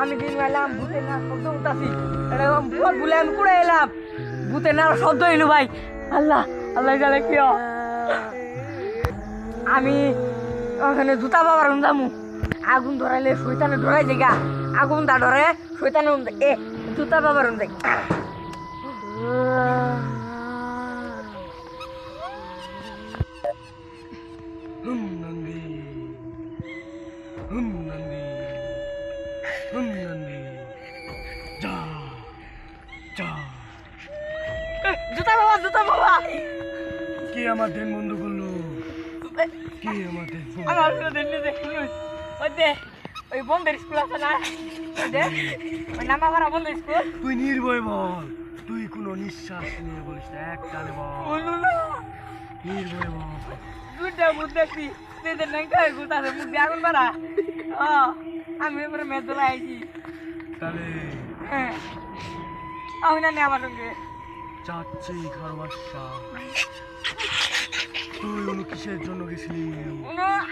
আমি দিন এলাম ভূতের না শব্দ উঠাছি ভুলে আমি কুড়ে এলাম ভূতের না শব্দ এলো ভাই আল্লাহ আল্লাহ জানে কি আমি ওখানে জুতা বাবার যামু আগুন ধরাইলে শৈতানে ধরাই জায়গা আগুন দা ধরে শৈতানে এ জুতা বাবার যাই জুতা বাবা কে আমার দেন বন্ধ করলো? কে আমার দেন আমার ওই দে ওই বন্ধের স্কুল আছে না ওই দে ওই নামা করা বন্ধ স্কুল তুই নির্ভয় বল, তুই কোনো নিঃশ্বাস নিয়ে বলিস না, এক টানে বল, বললো না নির্ভয় বল। দুটা মুখ দেখছি সেদের নাই খাই গুতাছে মুখ দিয়ে আগুন বাড়া আমি এবারে মেদ ধরে আইছি তাহলে হ্যাঁ আমি না আমার সঙ্গে চাচ্ছি খারবাসা, তুই অনু কিসের জন্য গেছিলি?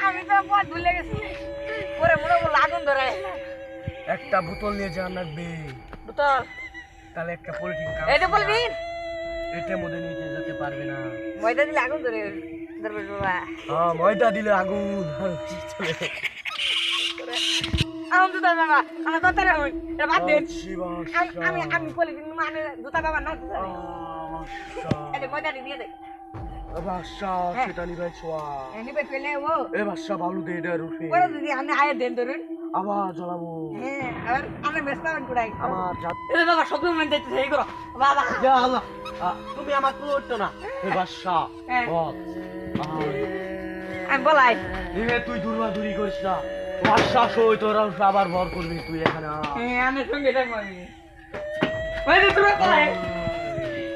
আমি তো পথ ভুলে গেছি পরে মনে বললো আগুন ধরে একটা বোতল নিয়ে যা লাগবে, বোতল তাহলে একটা পলিথিন এটা বলবি এটার মধ্যে নিয়ে যেতে পারবে না। ময়দা দিলে আগুন ধরে ধরবে বাবা হ্যাঁ, ময়দা দিলে আগুন চলে। আগুন জুতা বাবা আমার কথাটা হই এটা বাদ দেন আমি শিবাশা আমি বলি মানে জুতা বাবা না এটা ময়দা দিয়ে দে বাসা সেটা নিবাই ছোয়া নিবে ফেলে ও এ বাসা বালু দে এটা রুফে পরে যদি আমি আয়ে দেন ধরুন আবার জ্বালাবো। হ্যাঁ আর আমি ব্যস্ত হন কুড়াই আমার এ বাবা সব মন দিতে সেই করো বাবা যা আল্লাহ, তুমি আমার করতো না। এ বাসা হ্যাঁ। বল আমি বলাই এ তুই দূরবাদুরি করিস না, বাসা সই তোরা আবার ভর করবি তুই এখানে হ্যাঁ আমি সঙ্গে থাকবো আমি ওই তো তুমি বলাই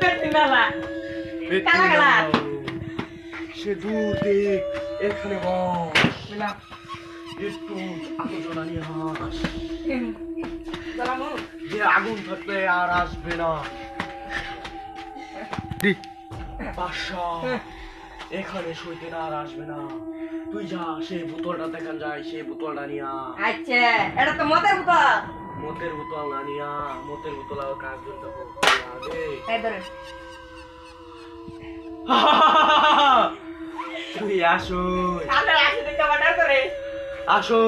পেট না কালা কালা সে দূর দেখ এখানে বস, মিলা একটু আলোচনা নিয়ে হাস, সালামু যে আগুন থাকলে আর আসবে না। বাসা এখানে সইতে না আর আসবে না, তুই যা সেই বোতলটা দেখান যায়, সেই বোতলটা নিয়া আচ্ছা এটা তো মতের বোতল মতের বোতল না নিয়া, মতের বোতল আর কাজ করতে হবে। এই ধরে তুই আসো আমরা আসি দেখতে বাটার করে আসো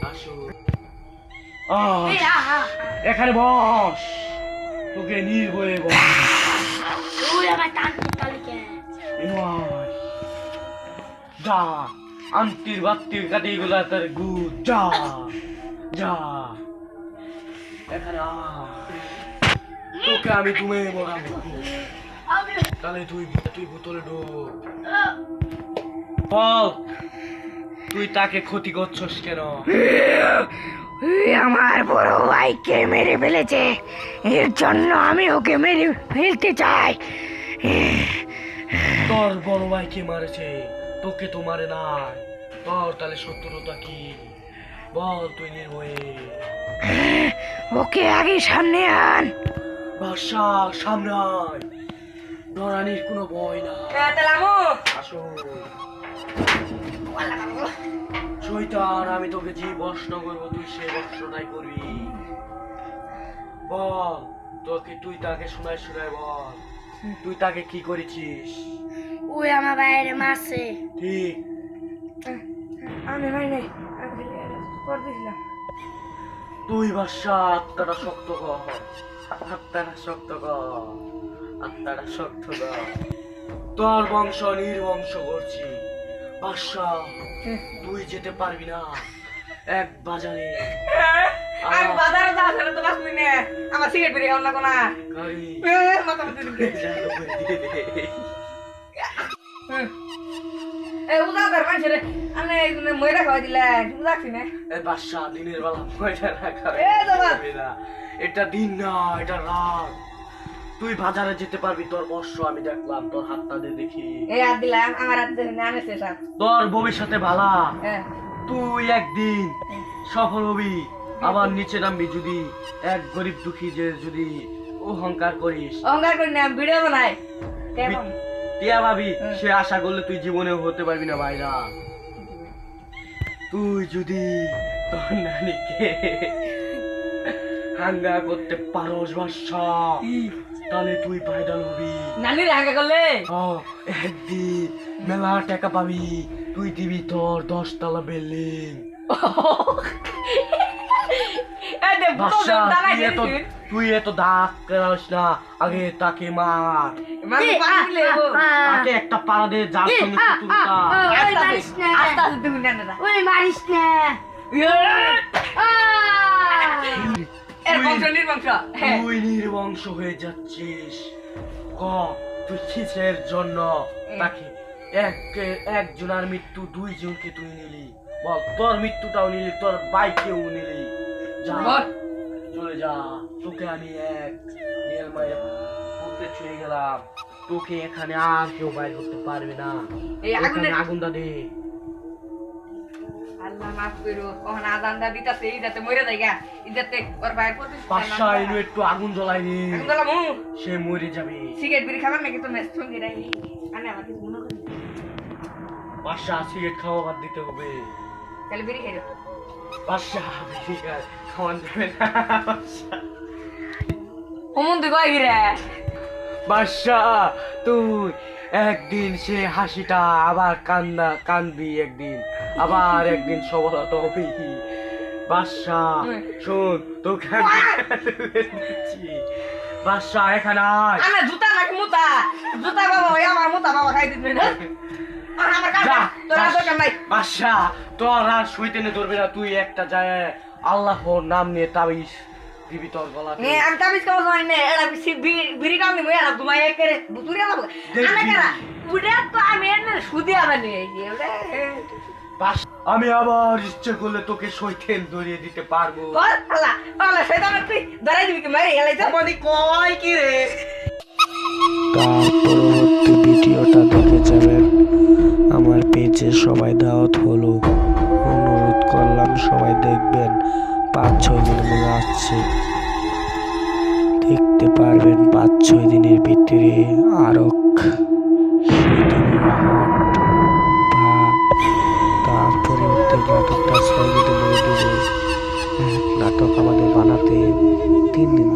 আসো এই আহা এখানে বস, তোকে নির্ভয়ে বস। ওই আমার টানতে কালকে এবার যা আন্টির বাত্তির কাটি গুলা তার গু যা যা এখানে তোকে আমি তুমি বলাবো, আমি তাহলে তুই তুই বোতলে ঢোক। বল তুই তাকে ক্ষতি করছস কেন? আমার বড় ভাইকে মেরে ফেলেছে এর জন্য আমি ওকে মেরে ফেলতে চাই তোর বড় ভাইকে মারেছে, তোকে তো মারে নাই, তোর তাহলে শত্রুতা কি? বল তুই নির্ভয়ে। ওকে আগে সামনে আন বাসা সামনে আয়, ডরানির কোনো ভয় না। আসো শয়তান, আমি তোকে যে প্রশ্ন করবো তুই সে প্রশ্নটাই করবি। বল তুই তাকে শোনায় শোনায় বল, তুই তাকে কি করেছিস? ওই আমার বাইরে মারছে ঠিক আমি ভাই নাই করে দিছিলাম তুই বাসা আত্মাটা শক্ত কর, আত্মাটা শক্ত কর, আত্মাটা শক্ত কর। তোর বংশ নির্বংশ করছি বাসা, তুই যেতে পারবি না এক বাজারে। আমি বাজারে যাওয়া ছিল তো বাসনি নে আমার সিগারেট বেরিয়ে গেল না কোনা গাড়ি মাথা মাথা দিয়ে দে। উদা কর মানুষ রে আমি ময়রা খাওয়াই দিলেন বুঝাচ্ছি না এই বাসা দিনের বেলা পয়সা রাখা এ দাদা। এটা দিন না, এটা রাত। তুই বাজারে যেতে পারবি, তোর বর্ষ আমি দেখলাম, তোর হাতটা দিয়ে দেখি, এই হাত দিলাম আমার হাত দিয়ে আমি শেষ তোর ভবিষ্যতে ভালা। হ্যাঁ তুই একদিন সফল হবি, আবার নিচে নামবি যদি এক গরিব দুঃখী যে যদি অহংকার করিস, অহংকার করি না ভিডিও বানাই টিয়া ভাবি, সে আশা করলে তুই জীবনেও হতে পারবি না ভাইরা। তুই যদি তোর নানিকে হাঙ্গা করতে পারোস বাসা, তাহলে তুই ভাইরাল হবি। নানির হাঙ্গা করলে একদিন মেলা টাকা পাবি, তুই দিবি তোর 10 তলা বিল্ডিং। বাসা তুই এত দাগ করাস না, আগে তাকে মার, তাকে একটা পাড়া দে, যার সঙ্গে তুলতা। তুই নির্বংশ হয়ে যাচ্ছিস। ক তুই কিসের জন্য তাকে একজনের মৃত্যু 2 জনকে তুই নিলি? বল, তোর মৃত্যুটাও নিলি, তোর বাইকেও নিলি। যা চলে যা, তোকে আমি এক রেল মাইরে পুঁতে ছুঁয়ে গেলাম, তোকে এখানে আর কেউ বাইর করতে পারবে না। আগুনটা দে। আল্লাহ মাফ করো, কখন আজানটা দিতাছে ইদাতে মরে যাইগা, ইদাতে ওর বাইর প্রতিষ্ঠা বাসা এলো একটু আগুন জ্বলাই রে, আগুন জ্বালামু। সে মরে যাবে। সিগারেট বিড়ি খাবার নাকি তুমি সঙ্গে রাখি আনে আমার কিছু মনে করি বাসা সিগারেট খাওয়া বাদ দিতে হবে। তাহলে বিড়ি খাইরো বাসা সিগারেট খাওয়ান যাবে না। অমন তুই কয় গিরে বাসা তুই একদিন সে হাসিটা আবার কানবি, একদিন আবার একদিন সফলতা হবি। বাসা শোন, তোকে বাসা এখানে আয়। আমার জুতা নাকি মুতা, জুতা বাবা ওই আমার মুতা বাবা খাই দিবে না। আর আমার কাছে তোর আর দরকার নাই। বাসা তোর আর শয়তানে ধরবে না, তুই একটা যায় আল্লাহর নাম নিয়ে তাবিজ দিবি তোর গলাতে। আমি তাবিজ খাওয়া যাই না, এরা বিড়ি কাম নিবো, এরা তোমায় একেরে বুতুরি আলাবো আনা কেরা উড়ে তো আমি এনে সুদি আবার নিয়ে গিয়ে আমি আবার ইচ্ছে করলে তোকে শৈতান ধরিয়ে দিতে পারবো। আল্লাহ আল্লাহ শয়তান তুই ধরাই দিবি কি মারি এলাই তো মানে কয় কি রে। তার পরবর্তী ভিডিওটা দেখে যাবেন। আমার পেজে সবাই দাওয়াত হলো, অনুরোধ করলাম সবাই দেখবেন। 5-6 দিনের মধ্যে আসছে, দেখতে পারবেন 5-6 দিনের ভিতরে আরো তার পরবর্তী নাটকটা 6 দিনের মধ্যে দেবো। নাটক আমাদের বানাতে 3 দিন